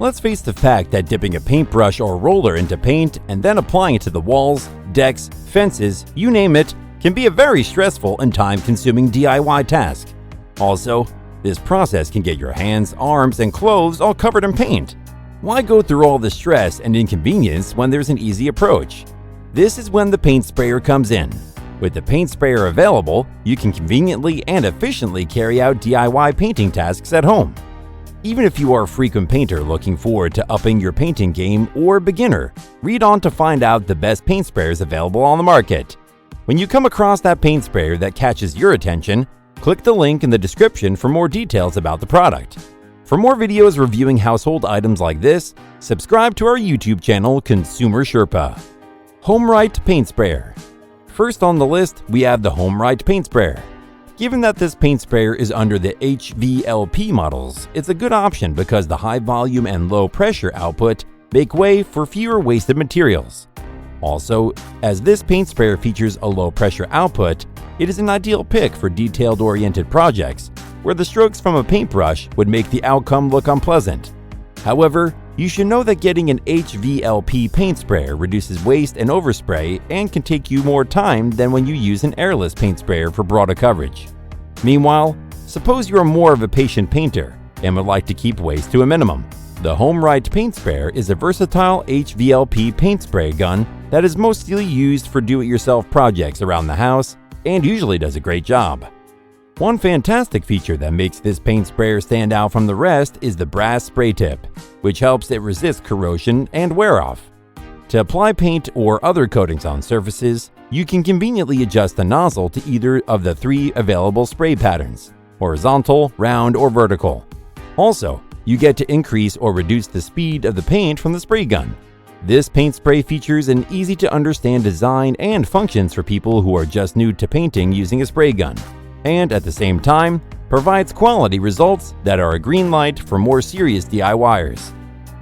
Let's face the fact that dipping a paintbrush or roller into paint and then applying it to the walls, decks, fences, you name it, can be a very stressful and time-consuming DIY task. Also, this process can get your hands, arms, and clothes all covered in paint. Why go through all the stress and inconvenience when there's an easy approach? This is when the paint sprayer comes in. With the paint sprayer available, you can conveniently and efficiently carry out DIY painting tasks at home. Even if you are a frequent painter looking forward to upping your painting game or beginner, read on to find out the best paint sprayers available on the market. When you come across that paint sprayer that catches your attention, click the link in the description for more details about the product. For more videos reviewing household items like this, subscribe to our YouTube channel, Consumer Sherpa. HomeRight Paint Sprayer. First on the list, we have the HomeRight Paint Sprayer. Given that this paint sprayer is under the HVLP models, it's a good option because the high volume and low pressure output make way for fewer wasted materials. Also, as this paint sprayer features a low pressure output, it is an ideal pick for detailed-oriented projects where the strokes from a paintbrush would make the outcome look unpleasant. However, you should know that getting an HVLP paint sprayer reduces waste and overspray and can take you more time than when you use an airless paint sprayer for broader coverage. Meanwhile, suppose you are more of a patient painter and would like to keep waste to a minimum. The HomeRight Paint Sprayer is a versatile HVLP paint spray gun that is mostly used for do-it-yourself projects around the house and usually does a great job. One fantastic feature that makes this paint sprayer stand out from the rest is the brass spray tip, which helps it resist corrosion and wear off. To apply paint or other coatings on surfaces, you can conveniently adjust the nozzle to either of the 3 available spray patterns: horizontal, round, or vertical. Also, you get to increase or reduce the speed of the paint from the spray gun. This paint spray features an easy-to-understand design and functions for people who are just new to painting using a spray gun, and at the same time, provides quality results that are a green light for more serious DIYers.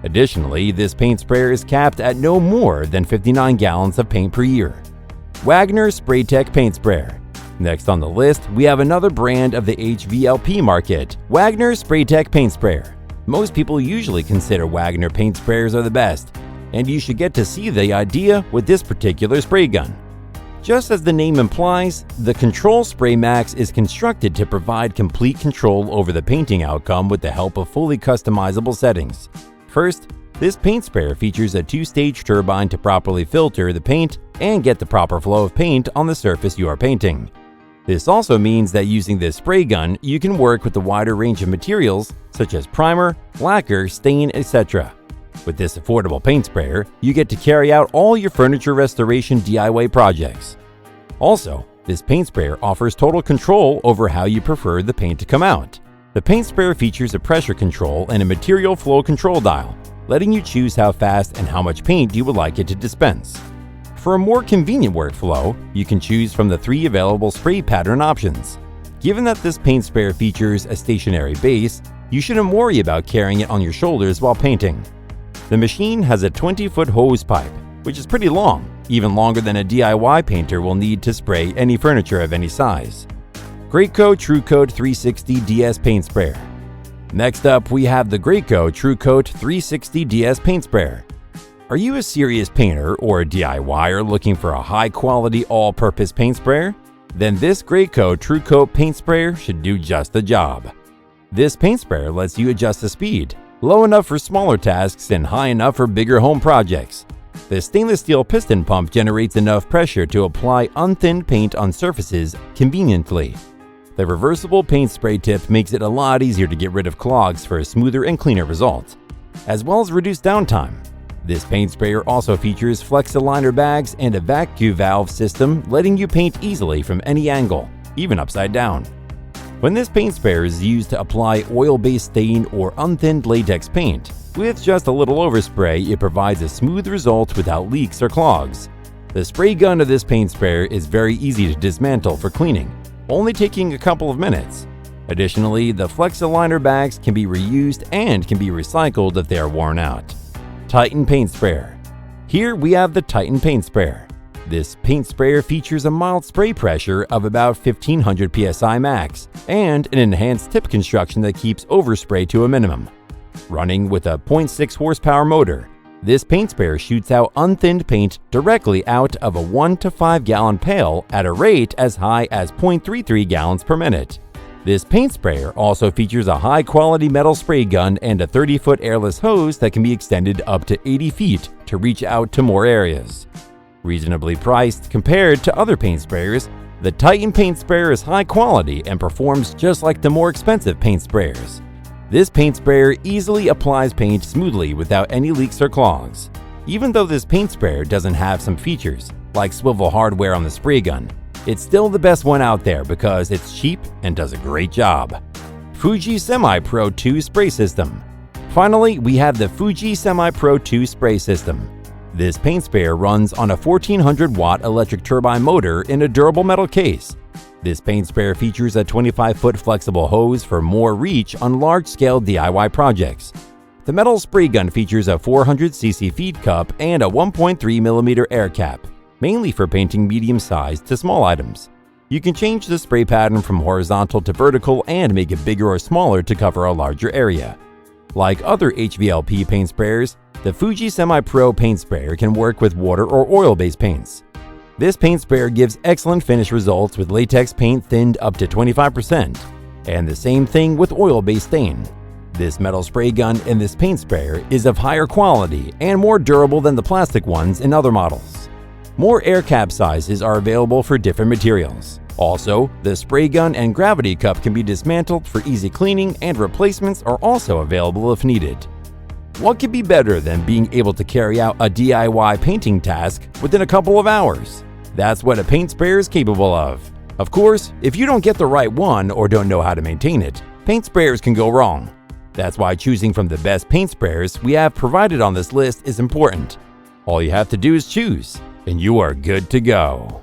Additionally, this paint sprayer is capped at no more than 59 gallons of paint per year. WAGNER SPRAYTECH Paint Sprayer. Next on the list, we have another brand of the HVLP market, WAGNER SPRAYTECH Paint Sprayer. Most people usually consider WAGNER paint sprayers are the best, and you should get to see the idea with this particular spray gun. Just as the name implies, the Control Spray Max is constructed to provide complete control over the painting outcome with the help of fully customizable settings. First, this paint sprayer features a 2-stage turbine to properly filter the paint and get the proper flow of paint on the surface you are painting. This also means that using this spray gun, you can work with a wider range of materials such as primer, lacquer, stain, etc. With this affordable paint sprayer, you get to carry out all your furniture restoration DIY projects. Also, this paint sprayer offers total control over how you prefer the paint to come out. The paint sprayer features a pressure control and a material flow control dial, letting you choose how fast and how much paint you would like it to dispense. For a more convenient workflow, you can choose from the 3 available spray pattern options. Given that this paint sprayer features a stationary base, you shouldn't worry about carrying it on your shoulders while painting. The machine has a 20-foot hose pipe, which is pretty long, even longer than a DIY painter will need to spray any furniture of any size. GRACO TRUECOAT 360 DS Paint Sprayer. Next up, we have the GRACO TRUECOAT 360 DS Paint Sprayer. Are you a serious painter or a DIYer looking for a high-quality all-purpose paint sprayer? Then this GRACO TRUECOAT paint sprayer should do just the job. This paint sprayer lets you adjust the speed, low enough for smaller tasks and high enough for bigger home projects. The stainless steel piston pump generates enough pressure to apply unthinned paint on surfaces conveniently. The reversible paint spray tip makes it a lot easier to get rid of clogs for a smoother and cleaner result, as well as reduced downtime. This paint sprayer also features flex-aligner bags and a vacuum valve system letting you paint easily from any angle, even upside down. When this paint sprayer is used to apply oil-based stain or unthinned latex paint, with just a little overspray, it provides a smooth result without leaks or clogs. The spray gun of this paint sprayer is very easy to dismantle for cleaning, only taking a couple of minutes. Additionally, the flex-aligner bags can be reused and can be recycled if they are worn out. Titan Paint Sprayer. Here we have the Titan Paint Sprayer. This paint sprayer features a mild spray pressure of about 1500 psi max and an enhanced tip construction that keeps overspray to a minimum. Running with a 0.6 horsepower motor, this paint sprayer shoots out unthinned paint directly out of a 1 to 5 gallon pail at a rate as high as 0.33 gallons per minute. This paint sprayer also features a high-quality metal spray gun and a 30-foot airless hose that can be extended up to 80 feet to reach out to more areas. Reasonably priced compared to other paint sprayers, the Titan paint sprayer is high quality and performs just like the more expensive paint sprayers. This paint sprayer easily applies paint smoothly without any leaks or clogs. Even though this paint sprayer doesn't have some features, like swivel hardware on the spray gun, it's still the best one out there because it's cheap and does a great job. FUJI Semi-Pro 2 Spray System. Finally, we have the FUJI Semi-Pro 2 Spray System. This paint sprayer runs on a 1400-watt electric turbine motor in a durable metal case. This paint sprayer features a 25-foot flexible hose for more reach on large-scale DIY projects. The metal spray gun features a 400cc feed cup and a 1.3mm air cap, mainly for painting medium-sized to small items. You can change the spray pattern from horizontal to vertical and make it bigger or smaller to cover a larger area. Like other HVLP paint sprayers, the FUJI Semi-Pro paint sprayer can work with water or oil-based paints. This paint sprayer gives excellent finish results with latex paint thinned up to 25%, and the same thing with oil-based stain. This metal spray gun in this paint sprayer is of higher quality and more durable than the plastic ones in other models. More air cap sizes are available for different materials. Also, the spray gun and gravity cup can be dismantled for easy cleaning, and replacements are also available if needed. What could be better than being able to carry out a DIY painting task within a couple of hours? That's what a paint sprayer is capable of. Of course, if you don't get the right one or don't know how to maintain it, paint sprayers can go wrong. That's why choosing from the best paint sprayers we have provided on this list is important. All you have to do is choose, and you are good to go.